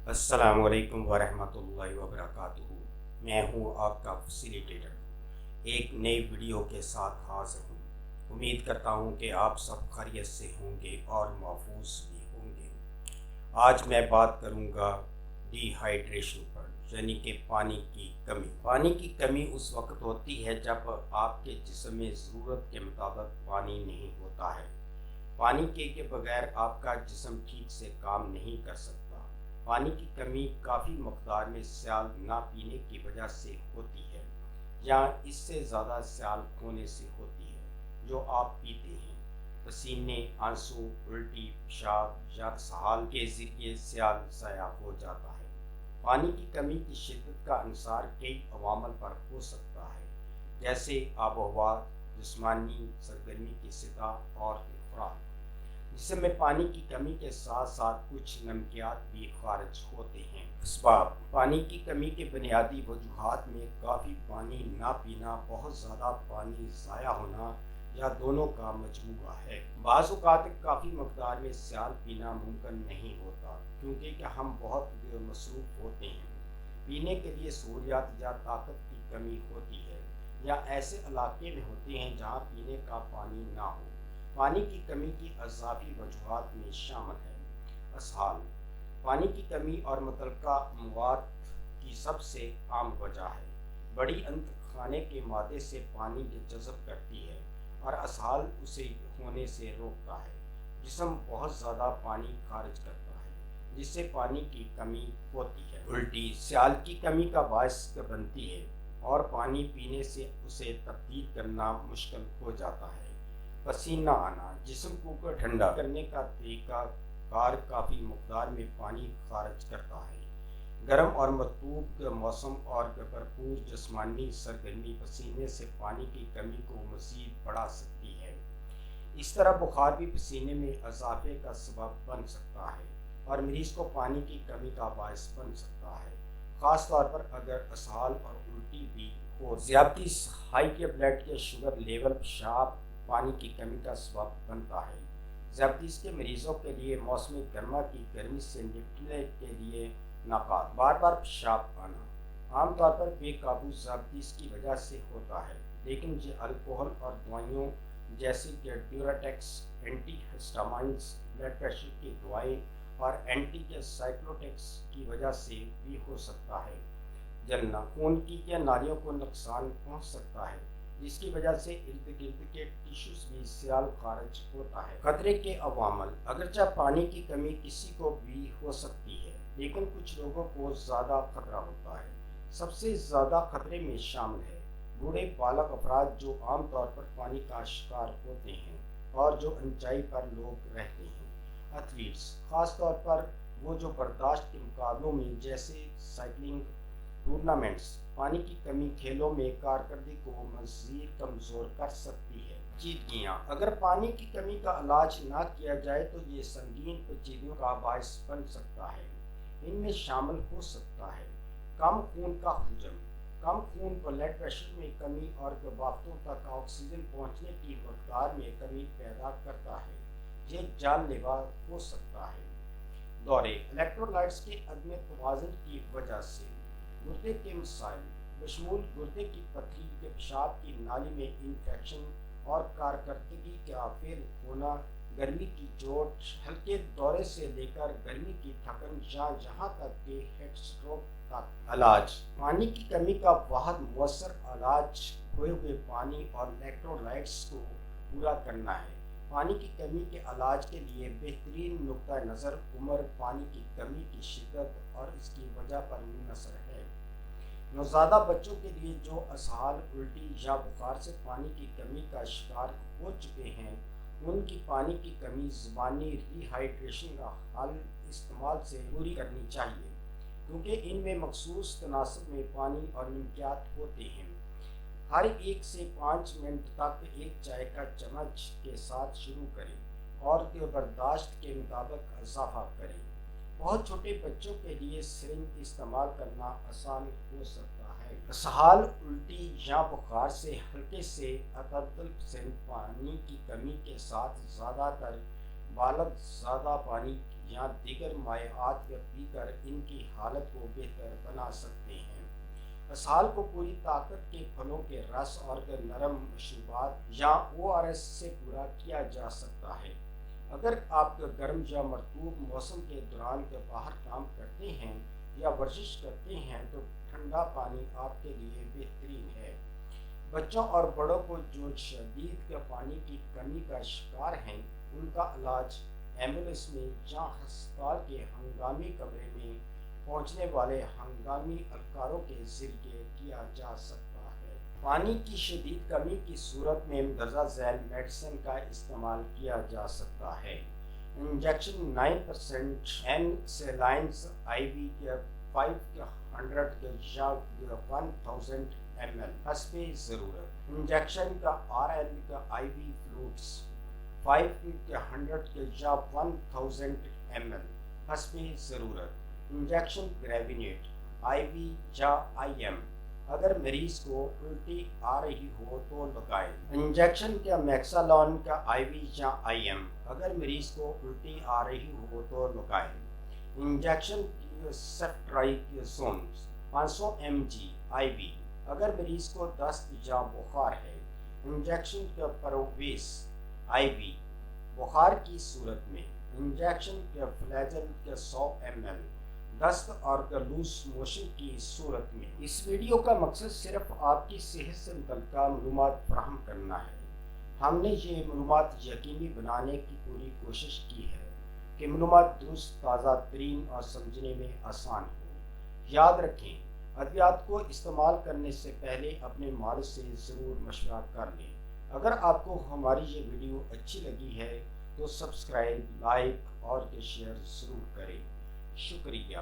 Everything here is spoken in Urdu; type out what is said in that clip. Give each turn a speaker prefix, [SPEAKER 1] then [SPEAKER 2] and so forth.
[SPEAKER 1] السلام علیکم ورحمۃ اللہ وبرکاتہ۔ میں ہوں آپ کا فیسیلیٹیٹر، ایک نئی ویڈیو کے ساتھ حاضر ہوں۔ امید کرتا ہوں کہ آپ سب خیریت سے ہوں گے اور محفوظ بھی ہوں گے۔ آج میں بات کروں گا ڈی ہائیڈریشن پر، یعنی کہ پانی کی کمی۔ پانی کی کمی اس وقت ہوتی ہے جب آپ کے جسم میں ضرورت کے مطابق پانی نہیں ہوتا ہے۔ پانی کے بغیر آپ کا جسم ٹھیک سے کام نہیں کر سکتا۔ پانی کی کمی کافی مقدار میں سیال نہ پینے کی وجہ سے ہوتی ہے، یا اس سے زیادہ سیال ہونے سے ہوتی ہے جو آپ پیتے ہیں۔ پسینے، آنسو، الٹی، پیشاب یا اسہال کے ذریعے سیال ضائع ہو جاتا ہے۔ پانی کی کمی کی شدت کا انحصار کئی عوامل پر ہو سکتا ہے، جیسے آب و ہوا، جسمانی سرگرمی کی سطح اور خوراک۔ جسم میں پانی کی کمی کے ساتھ ساتھ کچھ نمکیات بھی خارج ہوتے ہیں۔ اسباب: پانی کی کمی کے بنیادی وجوہات میں کافی پانی نہ پینا، بہت زیادہ پانی ضائع ہونا، یا دونوں کا مجموعہ ہے۔ بعض اوقات کافی مقدار میں سیال پینا ممکن نہیں ہوتا کیونکہ ہم بہت مصروف ہوتے ہیں۔ پینے کے لیے سہولیات یا طاقت کی کمی ہوتی ہے، یا ایسے علاقے میں ہوتے ہیں جہاں پینے کا پانی نہ ہو۔ پانی کی کمی کی اضافی وجوہات میں شامل ہیں: اسہال: پانی کی کمی اور متعلقہ مواد کی سب سے عام وجہ ہے۔ بڑی انتھ کھانے کے مادے سے پانی جذب کرتی ہے اور اسہال اسے ہونے سے روکتا ہے۔ جسم بہت زیادہ پانی خارج کرتا ہے، جس سے پانی کی کمی ہوتی ہے۔ الٹی: سیال کی کمی کا باعث بنتی ہے اور پانی پینے سے اسے تبدیل کرنا مشکل ہو جاتا ہے۔ پسینہ آنا: جسم کو ٹھنڈا کرنے کا طریقہ کار کافی مقدار میں پانی خارج کرتا ہے۔ گرم اور مرطوب موسم اور بھرپور جسمانی سرگرمی پسینے سے پانی کی کمی کو مزید بڑھا سکتی ہے۔ اس طرح بخار بھی پسینے میں اضافے کا سبب بن سکتا ہے اور مریض کو پانی کی کمی کا باعث بن سکتا ہے، خاص طور پر اگر اسہال اور الٹی بھی ہو۔ ذیابطیس: ہائی بلڈ شوگر لیول پیشاب پانی کی کمی کا سبب بنتا ہے۔ ذیابطیس کے مریضوں کے لیے موسم گرما کی گرمی سے نپٹنے کے لیے نکات: بار بار پیشاب آنا عام طور پر بے قابو ذیابطیس کی وجہ سے ہوتا ہے، لیکن یہ الکوہل اور دوائیوں جیسے کہ ڈیورٹکس، اینٹی ہسٹامائنز، بلڈ پریشر کی دوائیں اور اینٹی سائکلوٹکس کی وجہ سے بھی ہو سکتا ہے۔ جلنا: خون کی نالیوں کو نقصان پہنچ سکتا ہے، جس کی وجہ سے ارد گرد کے ٹیشوز میں سیال خارج ہوتا ہے۔ خطرے کے عوامل: اگرچہ پانی کی کمی کسی کو بھی ہو سکتی ہے، لیکن کچھ لوگوں کو زیادہ خطرہ ہوتا ہے۔ سب سے زیادہ خطرے میں شامل ہے بوڑھے بالغ افراد جو عام طور پر پانی کا شکار ہوتے ہیں اور جو اونچائی پر لوگ رہتے ہیں۔ ایتھلیٹس: خاص طور پر وہ جو برداشت کے مقابلوں میں جیسے سائیکلنگ ٹورنامنٹس۔ پانی کی کمی کھیلوں میں کارکردگی کو مزید کمزور کر سکتی ہے۔ پیچیدگیاں: اگر پانی کی کمی کا علاج نہ کیا جائے تو یہ سنگین پیچیدگیوں کا باعث بن سکتا ہے۔ ان میں شامل ہو سکتا ہے کم خون کا حجم: کم خون بلڈ پریشر میں کمی اور گردوں تک آکسیجن پہنچنے کی مقدار میں کمی پیدا کرتا ہے، یہ جان لیوا ہو سکتا ہے۔ دورے: الیکٹرولائٹس کے عدم توازن کی وجہ سے۔ گردے کے مسائل بشمول گردے کی پتھری، پیشاب کی نالی میں انفیکشن اور کارکردگی کا فیل ہونا، گرمی کی چوٹ، ہلکے دورے سے لے کر گرمی کی تھکن یا یہاں تک کہ ہیٹ اسٹروک تک۔ علاج: پانی کی کمی کا واحد مؤثر علاج کھوئے ہوئے پانی اور الیکٹرولائٹس کو پورا کرنا ہے۔ پانی کی کمی کے علاج کے لیے بہترین نقطہ نظر عمر، پانی کی کمی کی شدت اور اس کی وجہ پر منحصر ہے۔ نوزائیدہ بچوں کے لیے جو اسہال، الٹی یا بخار سے پانی کی کمی کا شکار ہو چکے ہیں، ان کی پانی کی کمی زبانی ری ہائیڈریشن کا حل استعمال سے پوری کرنی چاہیے، کیونکہ ان میں مخصوص تناسب میں پانی اور نمکیات ہوتے ہیں۔ ہر 1 سے 5 منٹ تک ایک چائے کا چمچ کے ساتھ شروع کریں اور برداشت کے مطابق اضافہ کریں۔ بہت چھوٹے بچوں کے لیے سرنج استعمال کرنا آسان ہو سکتا ہے۔ اسہال، الٹی یا بخار سے ہلکے سے معتدل پسند پانی کی کمی کے ساتھ زیادہ تر بالغ زیادہ پانی یا دیگر مائعات کا پی کر ان کی حالت کو بہتر بنا سکتے ہیں۔ اسہال کو پوری طاقت کے پھلوں کے رس اور نرم مشروبات یا ORS سے پورا کیا جا سکتا ہے۔ اگر آپ گرم یا مرطوب موسم کے دوران باہر کام کرتے ہیں یا ورزش کرتے ہیں تو ٹھنڈا پانی آپ کے لیے بہترین ہے۔ بچوں اور بڑوں کو جو شدید پانی کی کمی کا شکار ہیں ان کا علاج ایمبولینس میں یا ہسپتال کے ہنگامی کمرے میں پہنچنے والے ہنگامی اہلکاروں کے ذریعے کیا جا سکتا ہے۔ پانی کی شدید کمی کی صورت میں مندرجہ ذیل میڈیسن کا استعمال کیا جا سکتا ہے۔ انجیکشن 9% این سیلائنز IV کے 500 یا 1000 ml حسب ضرورت۔ انجیکشن کا RL کا IV فلوئڈز 500 یا 1000 ml حسب ضرورت۔ انجیکشن گریوینیٹ IV یا IM اگر مریض کو الٹی آ رہی ہو تو لگائیں۔ انجیکشن کا میکسالون کا IV یا IM اگر مریض کو الٹی آ رہی ہو تو لگائیں۔ انجیکشن سیفٹرائزون 500 mg IV اگر مریض کو دست یا بخار ہے۔ انجیکشن کا پروویس IV بخار کی صورت میں۔ انجیکشن کا فلیجل کا 100 ml دست اور لوز موشن کی صورت میں۔ اس ویڈیو کا مقصد صرف آپ کی صحت سے متعلقہ معلومات فراہم کرنا ہے۔ ہم نے یہ معلومات یقینی بنانے کی پوری کوشش کی ہے کہ معلومات درست، تازہ ترین اور سمجھنے میں آسان ہو۔ یاد رکھیں، ادویات کو استعمال کرنے سے پہلے اپنے مالک سے ضرور مشورہ کر لیں۔ اگر آپ کو ہماری یہ ویڈیو اچھی لگی ہے تو سبسکرائب، لائک اور شیئر ضرور کریں۔ شکریہ۔